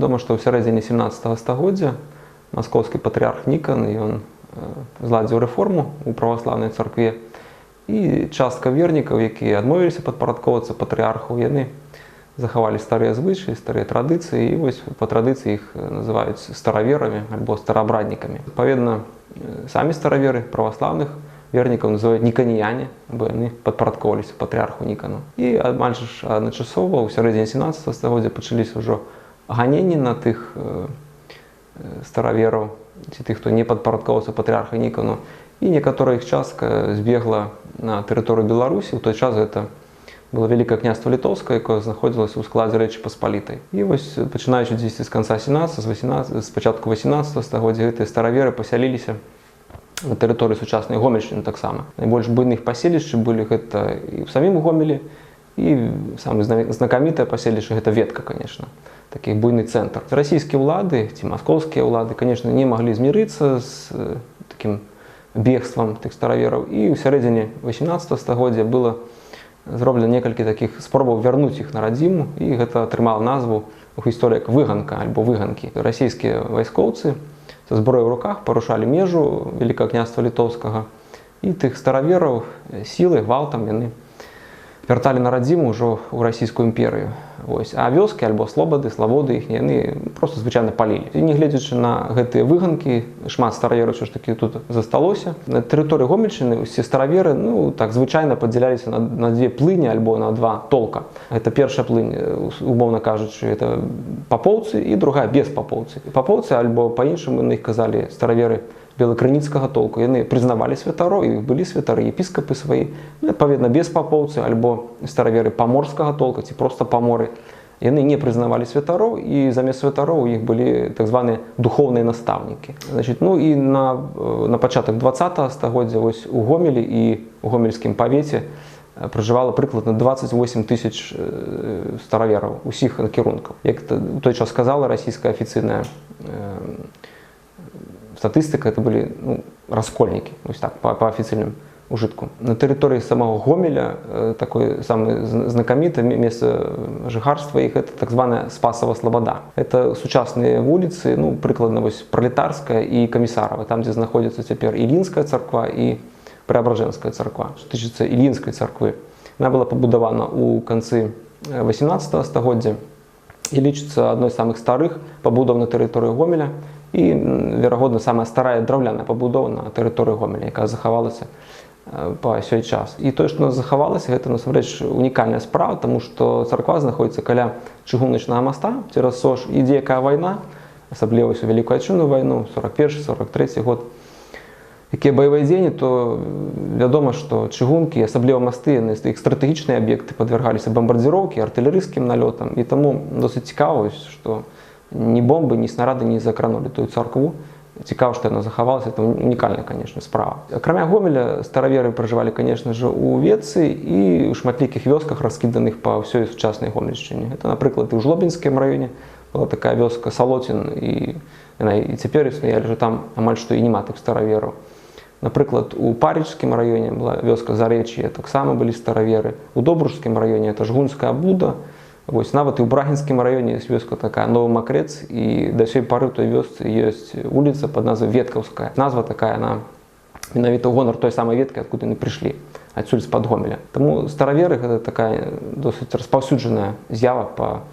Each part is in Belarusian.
Вядома, што ў сярэдзіне 17 стагоддзя маскоўскі патрыарх Нікан, ён зладзіў рэформу ў праваслаўнай царкве, і частка вернікаў, якія адмовіліся падпарадкоўвацца патрыарху, яны захавалі старыя звычаі, старыя традыцыі, і вось па традыцыі іх называюць стараверамі альбо стараабраднікамі. Адпаведна, самі стараверы праваслаўных вернікаў называюць ніканіяне, бо яны падпарадкоўваліся патрыарху Нікану. І амаль ж адначасова ў сярэдзіне 17 стагоддзя пачаліся ўжо ганенні на тых старавераў, ці тых, хто не падпарадкоўваўся патрыарху Нікану. І некаторая іх частка збегла на тэрыторыю Беларусі. У той час гэта было Вялікае княства Літоўскае, якое знаходзілася ў складзе Рэчы Паспалітай. І вось, пачынаючы дзесьці з канца 17, з пачатку 18 стагоддзя, гэтыя стараверы пасяліліся на тэрыторыі сучаснай Гомельшчыны таксама. Найбольш буйных паселішчы былі гэта і ў самім Гомелі, і самае знакамітае паселішча гэта Ветка, конечно, такі буйны цэнтр. Расійскія ўлады ці маскоўскія ўлады, конечно, не маглі змірыцца з такім бегствам тых старавераў, і ў сярэдзіне 18 стагоддзя было зроблена некалькі такіх спробаў вярнуць іх на радзіму, і гэта атрымала назву у гісторыі як выганка альбо выганкі. Расійскія вайскоўцы са зброяй у руках парушалі межу Вялікага княства Літоўскага, і тых старавераў сілай, гвалтам яны вярталі на радзіму ўжо ў расійскую імперыю. А вёскі альбо слободы іх яны проста звычайна палілі. І нягледзячы на гэтыя выганкі, шмат старавераў ўсё ж такі тут засталося. На тэрыторыі Гомельшчыны усе стараверы, так звычайна падзяляліся на две плыні альбо на два толка. Гэта першая плынь, умоўна кажучы, это папоўцы, і другая беспапоўцы. Папоўцы альбо па-іншаму на іх казалі стараверы белакрыніцкага толку. Яны прызнавалі святароў, і былі святары, епіскапы свае. Адпаведна, беспапоўцы альбо стараверы паморскага толка ці проста паморы. Яны не прызнавалі святароў, і замест святароў у іх былі так званыя духоўныя настаўнікі. І на пачатак 20 стагоддзя вось у Гомелі і у гомельскім павеце пражывала прыкладна 28 тысяч старавераў усіх накірункаў. Як у той час сказала расійская афіцыйная статыстыка, это былі раскольнікі, вось так, па афіцыйным ужытку. На тэрыторыі самого Гомеля такое самае знакамітае месца жыхарства іх, это так званая Спасава Слабада. Это сучасныя вуліцы, прыкладна вось Пралетарская і Камісарава, там, дзе знаходзіцца цяпер Ілінская царква і Преабражэнская царква. Што тычыцца Ілінскай царквы, яна была пабудавана ў канцы 18 стагоддзя і лічыцца адной з самых старых пабудов на тэрыторыі Гомеля, і, верагодна, самая старая драўляная пабудова на тэрыторыі Гомеля, якая захавалася па сёй час. І тое, што у нас захавалася, гэта насамрэч унікальная справа, таму што царква знаходзіцца каля чыгуначнага моста цераз Сош. Ідзе якая вайна, асабліва ўсю Вялікую Адчынную вайну, 41-43 год, якія баявыя дзеянні, то вядома, што чыгункі, асабліва масты, яны іх стратэгічныя аб'екты падвяргаліся бамбардзіроўкі, артылерыйскім налётам, і таму досыць цікава, што ні бомбы, ні снарады не закранулі тую царкву. Цікава, што яна захавалася, это унікальная, конечно, справа. Акрамя Гомеля, стараверы пражывалі, конечно же, у Ветцы і ў шматлікіх вёсках, раскіданых па ўсёй сучаснай Гомельшчыне. Это, напрыклад, і ў Жлобінскім раёне была такая вёска Салоцін, і яна і цяпер існуе, але там амаль што і няма тых старавераў. Напрыклад, у Парыжскім раёне была вёска Зарэч'е, таксама былі стараверы. У Добружскім раёне это Жгунская Буда. Вось нават і ў Брагінскім раёне ёсць вёска такая Новы Макрэц, і да сёй пары ў той вёсцы ёсць вуліца пад назвай Веткаўская. Назва такая, она менавіта ў гонар той самай веткі, адкуль яны прыйшлі, адсюль з-пад Гомеля. Таму стараверы гэта такая досыць распаўсюджаная з'ява па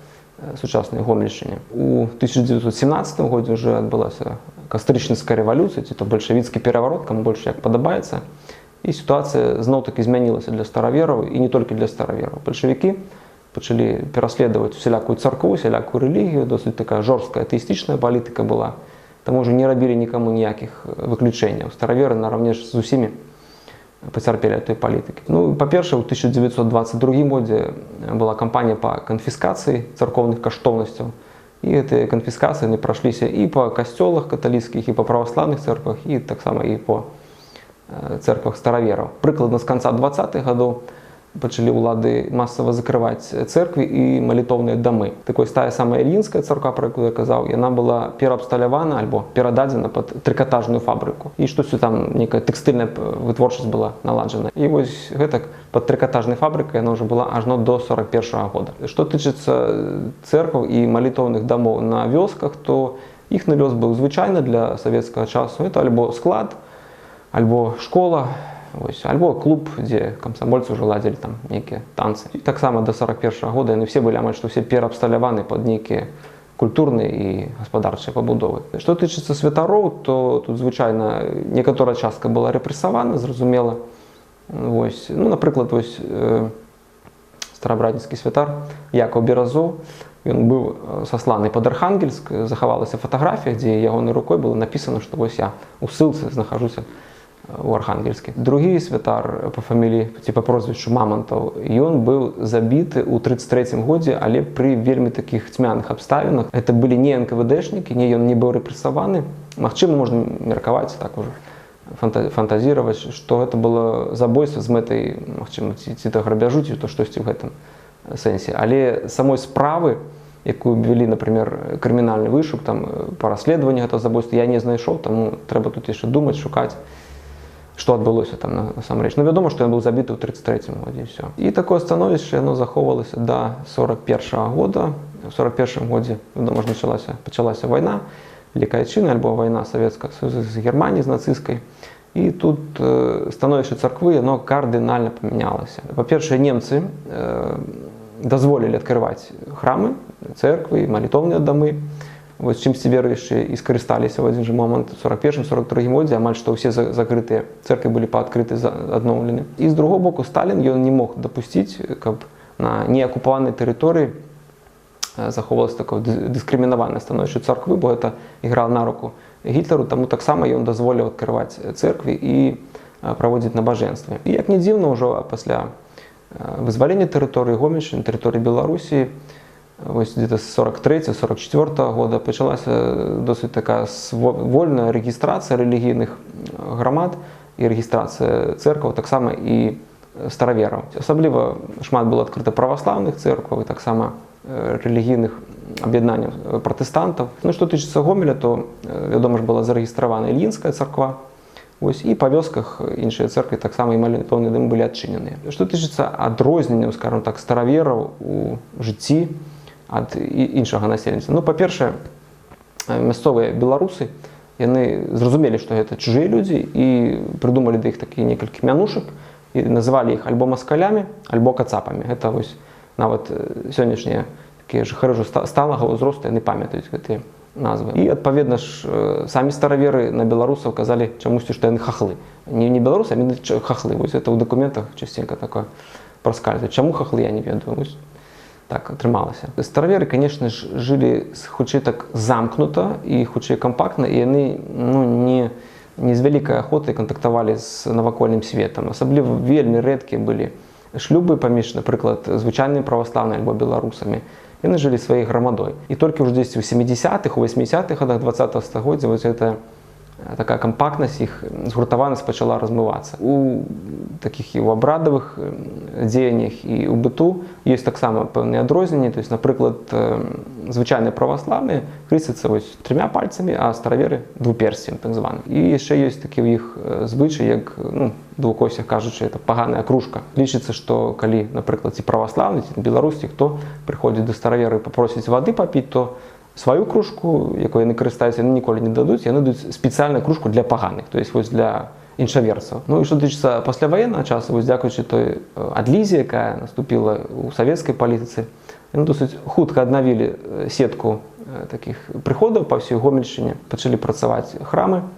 сучаснай Гомельшчыне. У 1917 годзе ўжо адбылася кастрычніцкая рэвалюцыя, ці то бальшавіцкі пераварот, каму больш як падабаецца. І сітуацыя зноў-такі змянілася для старавераў, і не толькі для старавераў. Бальшавікі пачалі пераследаваць усялякую царкву, усялякую рэлігію, досыць такая жорсткая атэістычная палітыка была. Таму ўжо не рабілі нікаму ніякіх выключэнняў. Стараверы наравне з усімі пацярпелі ад той палітыкі. Па-першае, у 1922 годзе была кампанія па канфіскацыі царкоўных каштоўнасцяў. І гэтыя канфіскацыі прайшліся і па касцёлах каталіцкіх, і па праваслаўных цэрквах, і таксама і па цэрквах старавераў. Прыкладна з канца 20-х гадоў пачалі ўлады масава закрываць церкві і малітоўныя дамы. Так вось тая самая Ільінская царква, про якую я казаў, яна была пераабсталявана альбо перададзена пад трыкатажную фабрыку. І штосьці там некая тэкстыльная вытворчасць была наладжана. І вось гэтак пад трыкатажнай фабрыкай яна ўжо была ажно до 41-го года. Што тычыцца церкваў і малітоўных дамоў на вёсках, то іхны лёс быў звычайны для савецкага часу. Это альбо склад, альбо школа, ось, альбо клуб, дзе камсамольцы ўжо ладзілі там нейкія танцы. І таксама до 41-го года яны все былі амаль што ўсе пераабсталяваны пад нейкія культурныя і гаспадарчыя пабудовы. Што тычыцца святароў, то тут звычайна некаторая частка была рэпрэсавана, зразумела. Ось, ну, напрыклад, ось, старабратніцкі святар Якаў Беразоў, ён быў сасланы пад Архангельск, захавалася фатаграфія, дзе ягонай рукой было напісана, што вось я у ссылцы знахажуся у Архангельске. Другі святар па фаміліі, ці па прозвішчу Мамантаў, ён быў забіты ў 33-м годзе, але пры вельмі такіх цьмяных абставінах. Гэта былі не НКВДшнікі, ён не быў рэпрэсаваны. Магчыма, можна меркаваць, так ужо фантазіраваць, што гэта было забойства з мэтай, магчыма, ці да грабяжу, ці то штосьці ў гэтым сэнсе. Але самой справы, якую вялі, например, крымінальны вышук, там, па расследаванні гэтага забойства, я не знайшоў, таму трэба тут яшчэ думаць, шукаць, што адбылося там насамрэч. Ну, вядома, што ён быў забіты ў 33-м годзе, і ўсё. І такое становішча, яно захоўвалася да 41-го года. У 41-м годзе, вядома, пачалася вайна, Великая Отчина, альбо вайна Савецкага Союза з Германіяй, з нацысцкай. І тут становішча царквы, яно кардынальна памянялася. Па-першае, немцы дазволілі адкрываць храмы, церквы, малітоўныя дамы. Вось чымсьці веруючыя і скарысталіся ў адзін жа момант. У 41-43 годзе амаль што ўсе закрытыя церквы былі паадкрыты, адноўлены. І з другого боку, Сталін ён не мог дапусціць, каб на неакупаванай тэрыторыі захоўвалася такое дыскрымінаванае становішча царквы, бо гэта іграла на руку Гітлеру, таму таксама ён дазволіў адкрываць церквы і праводзіць набажэнствы. І як не дзіўна, ўжо пасля вызвалення тэрыторыі Гомельшчыны, тэрыторыі Беларусі, ось где-то з 43-44 года пачалася досыць такая вольная рэгістрацыя рэлігійных грамад і рэгістрацыя церкваў, таксама і старавераў. Асабліва шмат было адкрыта праваслаўных церкваў і таксама рэлігійных аб'яднанняў пратэстантаў. Ну, што тычыцца Гомеля, то, вядома ж, была зарэгістравана Ільінская царква. Ось, і па вёсках іншыя церквы таксама і малітоўныя дамы былі адчыненыя. Што тычыцца адрозненняў, скажам так, старавераў у жыцці ад іншага насельніцтва. Ну, па-першае, мясцовыя беларусы, яны зразумелі, што гэта чужыя людзі і прыдумалі да іх такія некалькі мянушак і называлі іх альбо маскалямі, альбо кацапамі. Гэта вось нават сённяшнія такія жыхары сталага ўзросту, яны памятаюць гэтыя назвы. І, адпаведна ж, самі стараверы на беларусаў казалі чамусьці, што яны хахлы. Не беларусы, а яны хахлы. Вось гэта ў дакументах частенька такое праскальзвае. Чаму хахлы, я не ведаю. Вось так атрымалася. Стараверы, конечно ж, жылі хутчэй так замкнута і хутчэй кампактна, і яны, ну, не з вялікай ахотай кантактавалі з навакольным светам. Асабліва вельмі рэдкія былі шлюбы паміж, напрыклад, звычайнымі праваслаўнымі альбо беларусамі. Яны жылі сваёй грамадой. І толькі ўжо дзесьці ў 70-х, у 80-х годах 20-го стагоддзя вось гэта такая кампактнасць, іх згуртаванасць пачала размывацца. У такіх і ў абрадавых дзеяннях і ў быту ёсць таксама пэўныя адрозненні. То есть, напрыклад, звычайныя праваслаўныя хрысцяцца вось 3 пальцамі, а стараверы двуперсцем, так званы. І яшчэ ёсць такі ў іх звычай, як, ну, двукосях кажучы, это паганая кружка. Лічыцца, што калі, напрыклад, ці праваслаўны, ці беларусі, хто прыходзіць да стараверы і папросіць вады папіць, то сваю кружку, якой яны карыстаюцца, яны ніколі не дадуць, яны дадуць спецыяльную кружку для паганых, то есть вось для іншаверцаў. Ну і што тычыцца пасляваеннага часу, вось дзякуючы той адлізе, якая наступіла ў савецкай палітыцы, яны досыць хутка аднавілі сетку такіх прыходаў па ўсёй Гомельшчыне, пачалі працаваць храмы,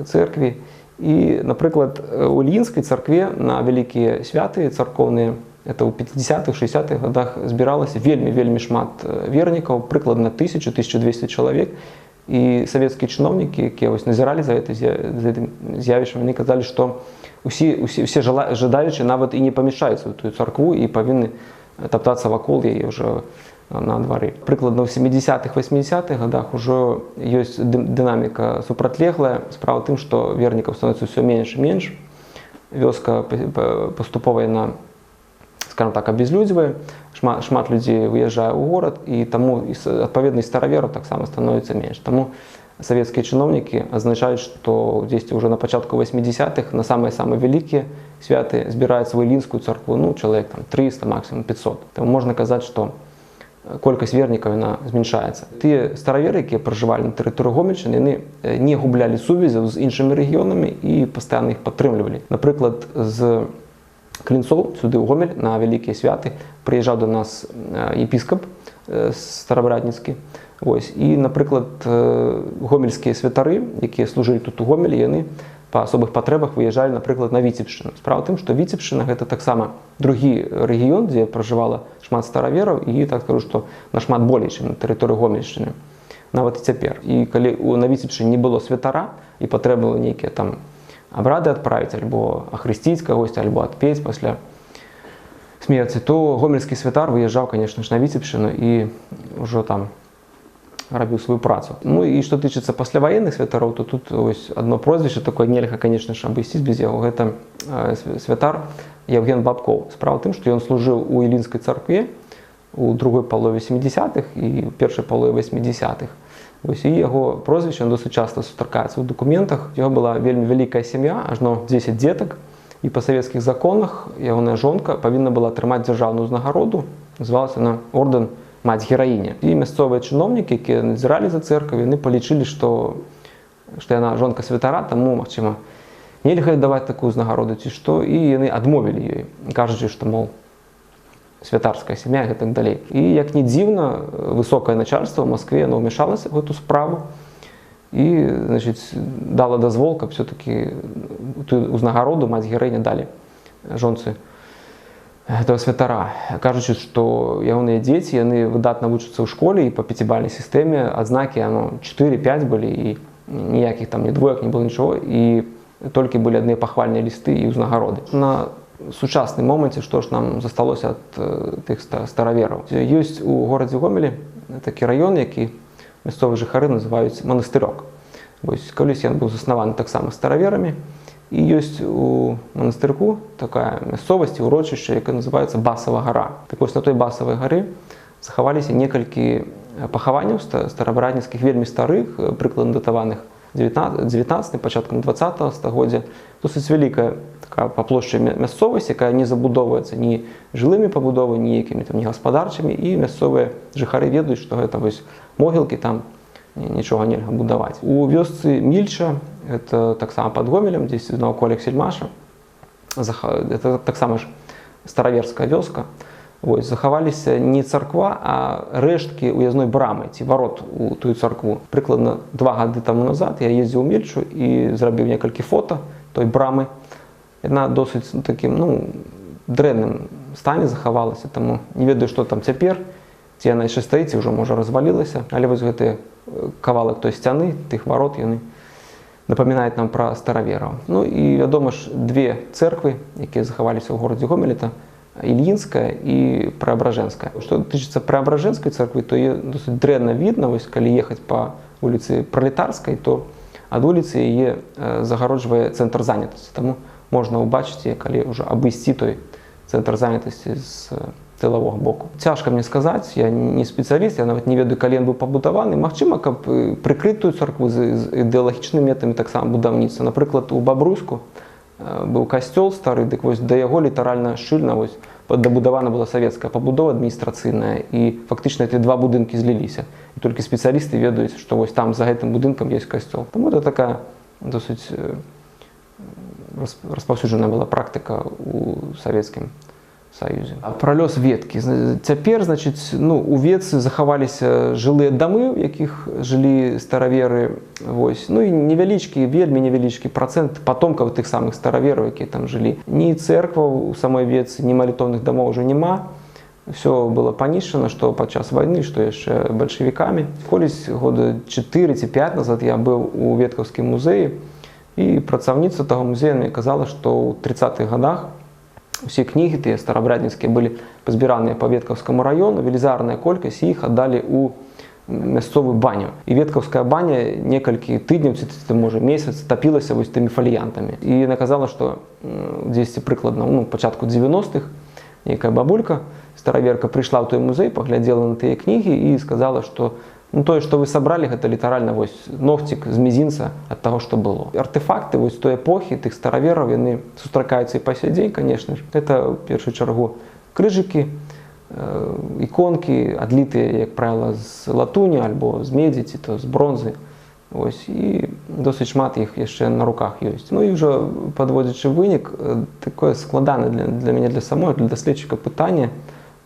церкві. І, напрыклад, у Ільінскай царкве на вялікія святы царкоўныя, это ў 50-х, 60-х годах збіралася вельмі шмат вернікаў, прыкладна 1000-1200 чалавек. І савецкія чыноўнікі, якія вось назіралі за гэтым з'явішчам, яны казалі, што усе жадаючыя нават і не памяшчаюцца ў тую царкву і павінны таптацца вакол яе ўжо на двары. Прыкладна ў 70-х, 80-х годах ужо ёсць дынаміка супрацьлеглая. Справа ў тым, што вернікаў становіцца ўсё менш і менш. Вёска паступова яна скажем так, абезлюдзівае, шмат людзей выязджае ў горад, і таму адпаведна старавераў таксама становіцца менш. Таму савецкія чыноўнікі азначаюць, што дзесьці ўжо на пачатку 80-х на самыя вялікія святы збіраюць в Ілінскую царкву, ну, чалавек там 300, максимум 500. Таму можна казаць, што колькасць вернікаў яна змяншаецца. Тыя стараверы, якія пражывалі на тэрыторыі Гомельшчыны, яны не гублялі сувязяў з іншымі рэгіёнамі і пастаянна іх падтрымлівалі. Напрыклад, з Клінцоў сюды ў Гомель на вялікія святы прыязджаў до нас епіскап старабратніцкі. І, напрыклад, гомельскія святары, якія служылі тут у Гомелі, яны па асобых патрэбах выязджалі, напрыклад, на Віцебшчыну. Справа ў тым, што Віцебшчына гэта таксама другі рэгіён, дзе пражывала шмат старавераў, і так скажу, што нашмат болей, чым на тэрыторыі Гомельшчыны. Нават і цяпер. І калі на Віцебшчыне не было святара, і патрэбна было нейкія там абрады адправіць, альбо ахрысціць кагосьці, альбо адпець пасля смерці, то гомельскі святар выязджаў, конечно ж, на Віцебшчыну і ўжо там рабіў сваю працу. Ну і што тычыцца пасляваенных святароў, то тут ось адно прозвішча такое нельга, конечно ж, абысціць без яго. Гэта святар Евген Бабкоў. Справа ў тым, што ён служыў у Ілінскай царкве у другой палове 70-х і ў першай палове 80-х. І яго прозвішча досыць часта сустракаецца ў дакументах. У яго была вельмі вялікая сям'я, ажно 10 дзетак, і па савецкіх законах ягоная жонка павінна была атрымаць дзяржаўную ўзнагароду, называлася на ордэн маць-гераіня. І мясцовыя чыноўнікі, якія назіралі за цэрквай, яны палічылі, што яна жонка святара, таму, магчыма, нельга даваць такую ўзнагароду ці што, і яны адмовілі ёй, кажучы, што, мол, святарская сям'я і так далей. І, як не дзіўна, высокае начальство ў Маскве, яно ўмяшалася ў гэту справу і, значыць, дала дазвол, каб все-таки тую ўзнагароду маць-гераіня далі жонцы этого святара, кажучы, што ягоныя дзеці, яны выдатна вучацца ў школе і па пяцібальнай сістэме адзнакі 4-5 былі, і ніякіх там ні двоек не было нічого, і толькі былі адныя пахвальныя лісты і ўзнагароды. На сучасным моманце, што ж нам засталося ад тых старавераў? Ёсць у горадзе Гомелі такі раён, які мясцовыя жыхары называюць Манастырок. Калісь ён быў заснаваны таксама стараверамі, і ёсць у Манастырку такая мясцовасць, урочышча, якая называецца Басава гара. Так вось на той Басавай гары захаваліся некалькі пахаванняў старабратніцкіх, вельмі старых, прыкладна датаваных 19-м, пачаткам 20-го стагоддзя. Досыць вялікая такая па плошчы мясцовасць, якая не забудоўваецца ні жылымі пабудовамі, ні якімі там не гаспадарчымі, і мясцовыя жыхары ведаюць, што гэта вось могілкі, там нічога нельга будаваць. У вёсцы Мільча, это таксама пад Гомелем, дзесь на аколях Сельмаша, это таксама ж стараверская вёска, захаваліся не царква, а рэшткі уязной брамы ці варот у тую царкву. Прыкладна 2 гады таму назад я ездзіў у Мільчу і зрабіў некалькі фота той брамы. Яна досыць такім, дрэнным стане захавалася, таму не ведаю, што там цяпер, ці яна яшчэ стаіць, ужо можа развалілася, але вось гэты кавалак той сцяны, тых варот, яны напамінаюць нам пра старавераў. Ну і, вядома ж, 2 цэрквы, якія захаваліся ў горадзе Гомель, это Ільінская і Преабражэнская. Што тычыцца Преабражэнскай царквы, то яе досыць дрэнна видно, вось калі ехаць па вуліцы Пралетарскай, то ад вуліцы яе загароджвае цэнтр занятасці. Таму можна ўбачыць, калі ўжо абысці той цэнтр занятасці з тылавога боку. Цяжка мне сказаць, я не спецыяліст, я нават не ведаю, калі ён быў пабудаваны. Магчыма, каб прыкрыць тую царкву з ідэалагічнымі мэтамі таксама будаўніцтва. Напрыклад, у Бабруйску быў касцёл стары, дык вось да яго літаральна шчыльна дабудавана была савецкая пабудова адміністрацыйная, і фактычна эти 2 будынкі зліліся. І толькі спецыялісты ведаюць, што вось там за гэтым будынкам ёсць касцёл. Таму это такая досыць распаўсюджаная была практыка у Савецкім Саюзе. А пра лёс веткі. Цяпер, значыць, у Ветцы захаваліся жылыя дамы, у якіх жылі стараверы. Ну і невялічкі, вельмі невялічкі працэнт патомкаў тых самых старавераў, якія там жылі. Ні цэркваў у самой Ветцы, ні малітоўных дамоў ўжо няма. Всё было панішчана, што падчас вайны, што яшчэ бальшавікамі. Колісь года 4 ці 5 назад я быў у Веткаўскім музеі, і працаўніца таго музея мне казала, што ў 30-х гадах усе кнігі тыя старабратніцкія былі пазбіраныя па Веткаўскаму раёну, велізарная колькасць, іх аддалі ў мясцовую баню. І Веткаўская баня некалькі тыдняў, ці можа месяц тапілася вось тымі фаліянтамі. І яна казала, што дзесьці прыкладна пачатку 90-х некая бабулька, староверка, пришла в той музей, поглядела на тыя кнігі і сказала, што ну, тое, што вы сабралі, гэта літаральна вось ногцік з мізінца ад таго, што было. Артефакты вось той эпохі, тых старавераў, яны сустракаюцца і па сей дзень, конечно ж. Это, в першую чаргу, крыжыкі, іконкі, адлітыя, як правіла, з латуні альбо з медзі, ці то з бронзы. Ось, і досыць шмат іх яшчэ на руках ёсць. Ну і ўжо падводзячы вынік, такое складанае для мяне, для самой, для даследчыка пытанне,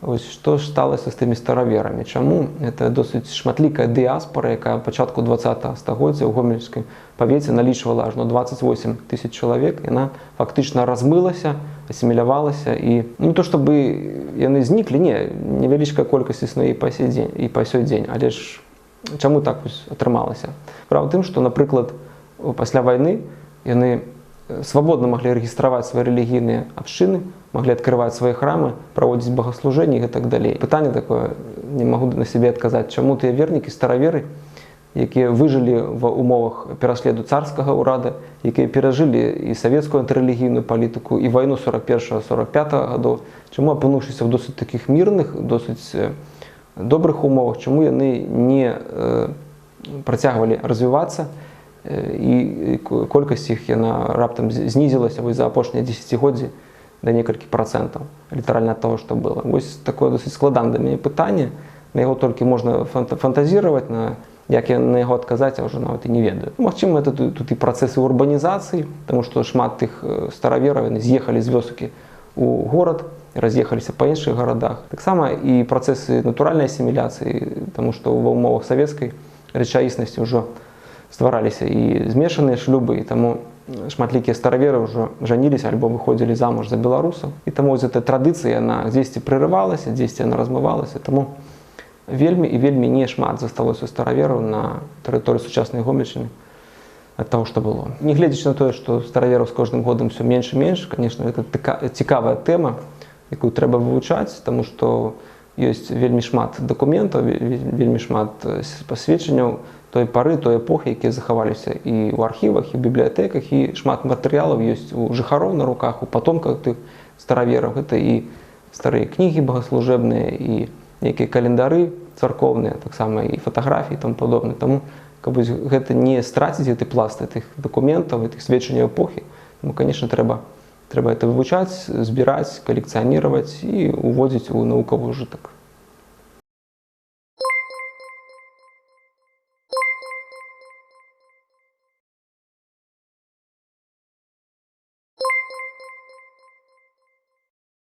ось, што ж сталася з тымі стараверамі? Чаму? Гэта досыць шматлікая дыяспора, якая ў пачатку 20-го стагоддзя ў гомельскім павеце налічвала ажно 28 тысяч чалавек, яна фактычна размылася, асімілявалася, і не то, чтобы яны зніклі, не, невялічкая колькасць існуе і па сёй дзень, але ж чаму так вось атрымалася? Справа ў тым, што, напрыклад, пасля вайны яны свабодна маглі рэгістраваць свае рэлігійныя абшчыны, маглі адкрываць свае храмы, праводзіць багаслужэнні і так далей. Пытанне такое, не магу на сябе адказаць, чаму тыя вернікі, стараверы, якія выжылі ва умовах пераследу царскага ўрада, якія перажылі і савецкую антырэлігійную палітыку, і вайну 41-45 гадоў, чаму, апынуўшыся ў досыць такіх мірных, досыць добрых умовах, чаму яны не працягвалі развівацца, і колькасць іх яна раптам знізілася вось за апошнія дзесяцігоддзі да некалькі працэнтаў, літаральна ад таго, што было. Вось такое досыць складанае для мяне пытанне, на яго толькі можна фантазіраваць, як я на яго адказаць, а ўжо нават і не ведаю. Магчыма, это тут і працэсы урбанізацыі, таму што шмат тых старавераў яны з'ехалі з вёскі ў горад, раз'ехаліся па іншых гарадах. Таксама і працэсы натуральнай асіміляцыі, таму што ва ўмовах савецкай рэчаіснасці ўжо ствараліся і змешаныя шлюбы, і таму шматлікія стараверы ўжо жаніліся альбо выходзілі замуж за беларусаў. І таму эта традыцыя, яна дзесьці прерывалася, дзесьці яна размывалася. Таму вельмі і вельмі не шмат засталося старавераў на тэрыторыі сучаснай Гомельшчыны ад таго, што было. Нягледзячы на тое, што старавераў з кожным годам усё менш і менш, конечно, гэта цікавая тэма, якую трэба вывучаць, таму што ёсць вельмі шмат дакументаў, вельмі шмат пасведчанняў той пары, той эпохі, якія захаваліся і ў архівах, і ў бібліятэках, і шмат матэрыялаў ёсць у жыхароў на руках, у патомках тых старавераў. Гэта і старыя кнігі багаслужэбныя, і нейкія календары царкоўныя, таксама і фатаграфіі і таму падобнае. Таму, каб гэта не страціць гэты пласт тых дакументаў, тых сведчанняў эпохі, таму, конечно, трэба это вывучаць, збіраць, калекцыяніраваць і уводзіць у навуковы ўжытак.